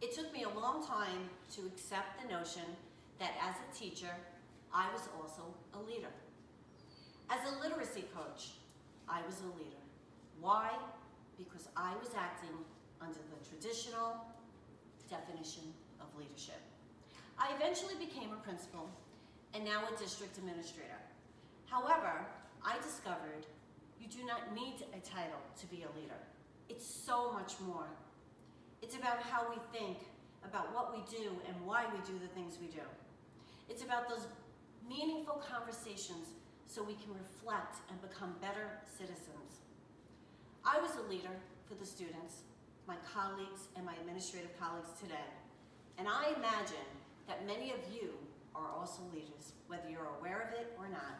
It took me a long time to accept the notion that as a teacher, I was also a leader. As a literacy coach, I was a leader. Why? Because I was acting under the traditional definition of leadership. I eventually became a principal and now a district administrator. However, I discovered you do not need a title to be a leader. It's so much more. It's about how we think, about what we do, and why we do the things we do. It's about those meaningful conversations so we can reflect and become better citizens. I was a leader for the students, my colleagues, and my administrative colleagues today. And I imagine that many of you are also leaders, whether you're aware of it or not.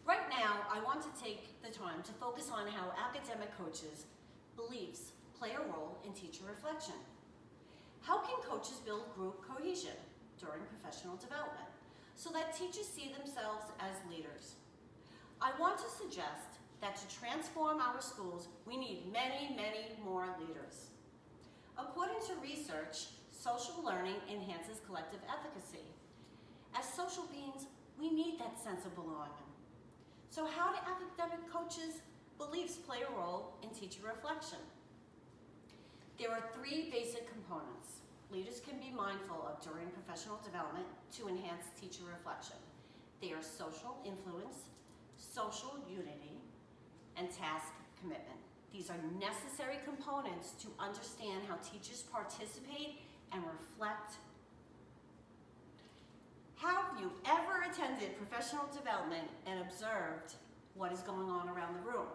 Right now, I want to take the time to focus on how academic coaches' beliefs play a role in teacher reflection. How can coaches build group cohesion during professional development so that teachers see themselves as leaders? I want to suggest that to transform our schools, we need many, many more leaders. According to research, social learning enhances collective efficacy. As social beings, we need that sense of belonging. So how do academic coaches' beliefs play a role in teacher reflection? There are three basic components leaders can be mindful of during professional development to enhance teacher reflection. They are social influence, social unity, and task commitment. These are necessary components to understand how teachers participate and reflect. Have you ever attended professional development and observed what is going on around the room?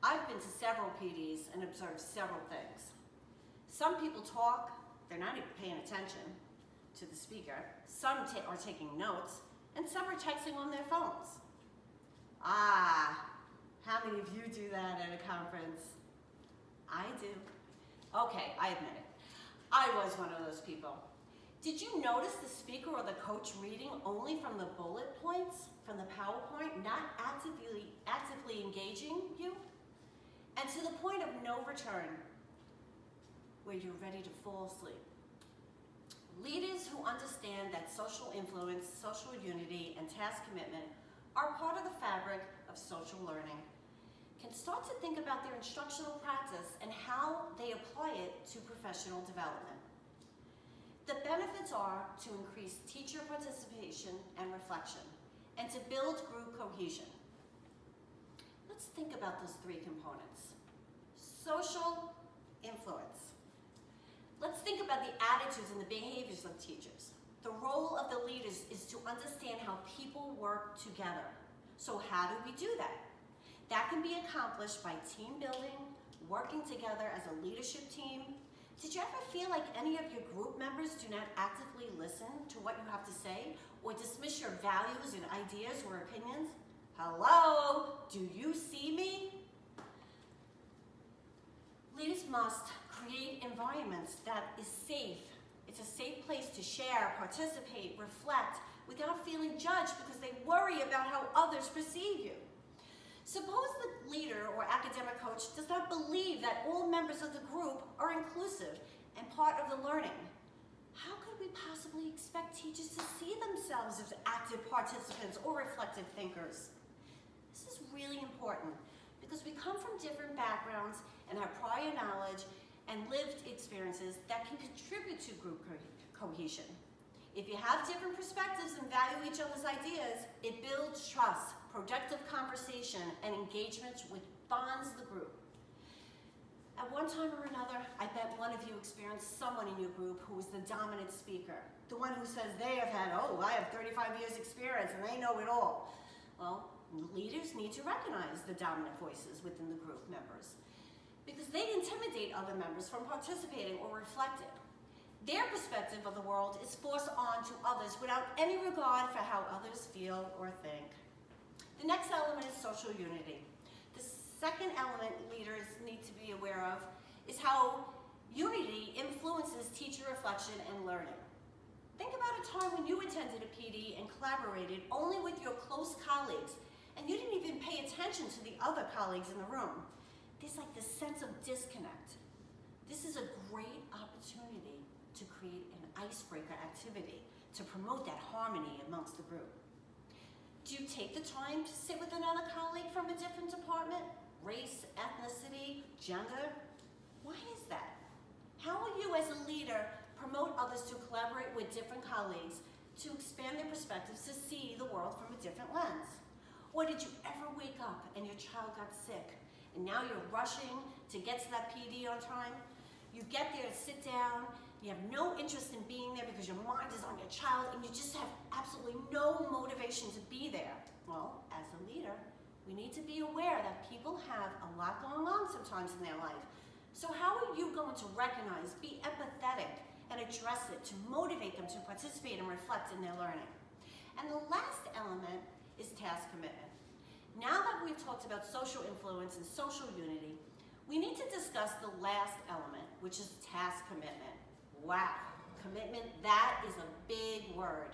I've been to several PDs and observed several things. Some people talk, they're not even paying attention to the speaker. Some are taking notes, and some are texting on their phones. How many of you do that at a conference? I do. Okay, I admit it. I was one of those people. Did you notice the speaker or the coach reading only from the bullet points from the PowerPoint, not actively engaging you? And to the point of no return, where you're ready to fall asleep. Leaders who understand that social influence, social unity, and task commitment are part of the fabric of social learning can start to think about their instructional practice and how they apply it to professional development. The benefits are to increase teacher participation and reflection, and to build group cohesion. Let's think about those three components. Social influence. Let's think about the attitudes and the behaviors of teachers. The role of the leaders is to understand how people work together. So how do we do that? That can be accomplished by team building, working together as a leadership team. Did you ever feel like any of your group members do not actively listen to what you have to say or dismiss your values and ideas or opinions? Hello, do you see me? Leaders must create environments that is safe. It's a safe place to share, participate, reflect, without feeling judged because they worry about how others perceive you. Suppose the leader or academic coach does not believe that all members of the group are inclusive and part of the learning. How could we possibly expect teachers to see themselves as active participants or reflective thinkers? This is really important because we come from different backgrounds and have prior knowledge and lived experiences that can contribute to group cohesion. If you have different perspectives and value each other's ideas, it builds trust, productive conversation, and engagement which bonds the group. At one time or another, I bet one of you experienced someone in your group who was the dominant speaker, the one who says they have had, I have 35 years experience and they know it all. Well, leaders need to recognize the dominant voices within the group members because they intimidate other members from participating or reflecting. Their perspective of the world is forced on to others without any regard for how others feel or think. The next element is social unity. The second element leaders need to be aware of is how unity influences teacher reflection and learning. Think about a time when you attended a PD and collaborated only with your close colleagues, and you didn't even pay attention to the other colleagues in the room. There's like this sense of disconnect. This is a great opportunity to create an icebreaker activity to promote that harmony amongst the group. Do you take the time to sit with another colleague from a different department? Race, ethnicity, gender? Why is that? How will you as a leader promote others to collaborate with different colleagues to expand their perspectives to see the world from a different lens? Or did you ever wake up and your child got sick and now you're rushing to get to that PD on time? You get there to sit down, you have no interest in being there because your mind is on your child and you just have absolutely no motivation to be there. Well, as a leader, we need to be aware that people have a lot going on sometimes in their life. So how are you going to recognize, be empathetic, and address it to motivate them to participate and reflect in their learning? And the last element is task commitment. Now that we've talked about social influence and social unity, we need to discuss the last element, which is task commitment. Wow, commitment, that is a big word.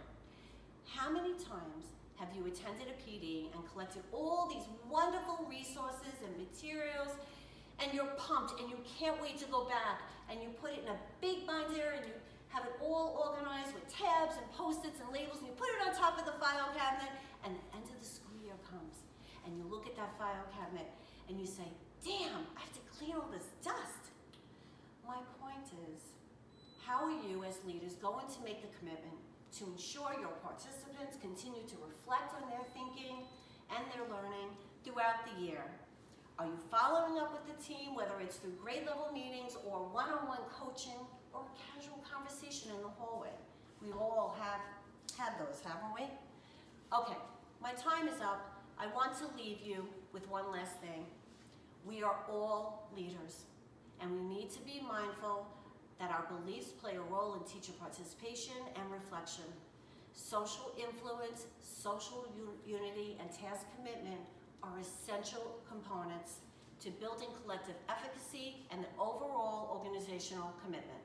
How many times have you attended a PD and collected all these wonderful resources and materials, and you're pumped and you can't wait to go back, and you put it in a big binder and you have it all organized with tabs and post-its and labels, and you put it on top of the file cabinet, and the end of the school year comes, and you look at that file cabinet and you say, damn, I have to clean all this dust. My point is, how are you as leaders going to make the commitment to ensure your participants continue to reflect on their thinking and their learning throughout the year? Are you following up with the team, whether it's through grade level meetings or one-on-one coaching or casual conversation in the hallway? We all have had those, haven't we? Okay, my time is up. I want to leave you with one last thing. We are all leaders, and we need to be mindful that our beliefs play a role in teacher participation and reflection. Social influence, social unity, and task commitment are essential components to building collective efficacy and the overall organizational commitment.